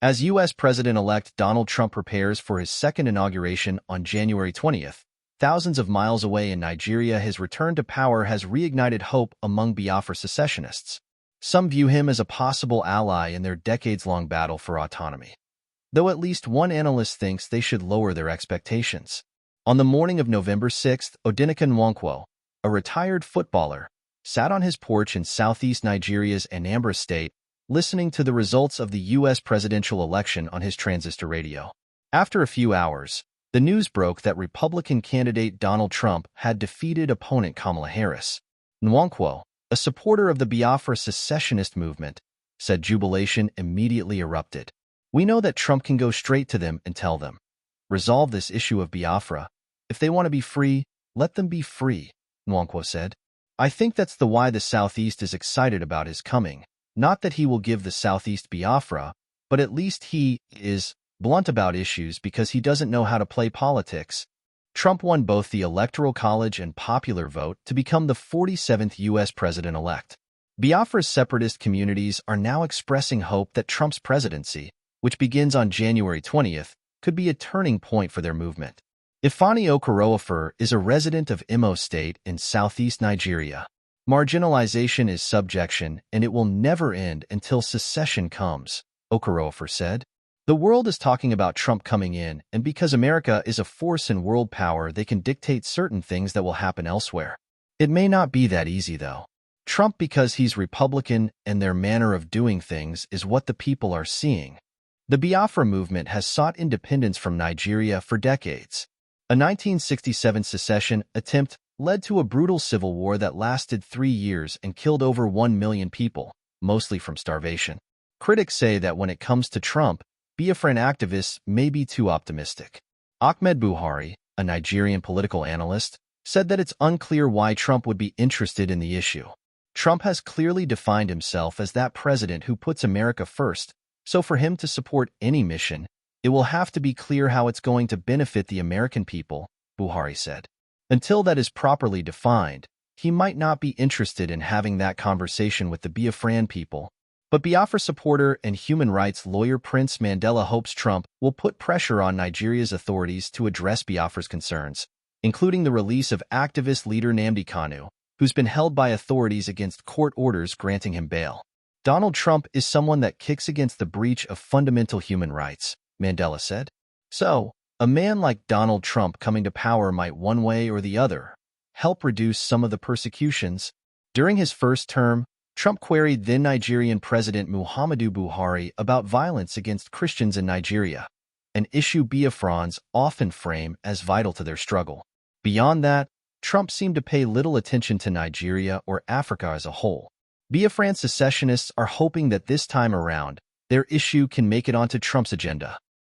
As U.S. President-elect Donald Trump prepares for his second inauguration on January 20th, thousands of miles away in Nigeria, his return to power has reignited hope among Biafra secessionists. Some view him as a possible ally in their decades-long battle for autonomy, though at least one analyst thinks they should lower their expectations. On the morning of November 6th, Odinaka Nwankwo, a retired footballer, sat on his porch in southeast Nigeria's Anambra state, listening to the results of the U.S. presidential election on his transistor radio. After a few hours, the news broke that Republican candidate Donald Trump had defeated opponent Kamala Harris. Nwankwo, a supporter of the Biafra secessionist movement, said jubilation immediately erupted. "We know that Trump can go straight to them and tell them, resolve this issue of Biafra. If they want to be free, let them be free," Nwankwo said. "I think that's the why the Southeast is excited about his coming. Not that he will give the Southeast Biafra, but at least he is blunt about issues because he doesn't know how to play politics." Trump won both the Electoral College and popular vote to become the 47th U.S. president-elect. Biafra's separatist communities are now expressing hope that Trump's presidency, which begins on January 20th, could be a turning point for their movement. Ifeanyi Okorafor is a resident of Imo State in southeast Nigeria. "Marginalization is subjection, and it will never end until secession comes," Okorafor said. "The world is talking about Trump coming in, and because America is a force in world power, they can dictate certain things that will happen elsewhere. It may not be that easy, though. Trump, because he's Republican and their manner of doing things is what the people are seeing." The Biafra movement has sought independence from Nigeria for decades. A 1967 secession attempt led to a brutal civil war that lasted 3 years and killed over 1 million people, mostly from starvation. Critics say that when it comes to Trump, Biafran activists may be too optimistic. Ahmed Buhari, a Nigerian political analyst, said that it's unclear why Trump would be interested in the issue. "Trump has clearly defined himself as that president who puts America first, so for him to support any mission, it will have to be clear how it's going to benefit the American people," Buhari said. "Until that is properly defined, he might not be interested in having that conversation with the Biafran people." But Biafra supporter and human rights lawyer Prince Mandela hopes Trump will put pressure on Nigeria's authorities to address Biafra's concerns, including the release of activist leader Nnamdi Kanu, who's been held by authorities against court orders granting him bail. "Donald Trump is someone that kicks against the breach of fundamental human rights," Mandela said. "So, a man like Donald Trump coming to power might, one way or the other, help reduce some of the persecutions." During his first term, Trump queried then Nigerian President Muhammadu Buhari about violence against Christians in Nigeria, an issue Biafrans often frame as vital to their struggle. Beyond that, Trump seemed to pay little attention to Nigeria or Africa as a whole. Biafran secessionists are hoping that this time around, their issue can make it onto Trump's agenda.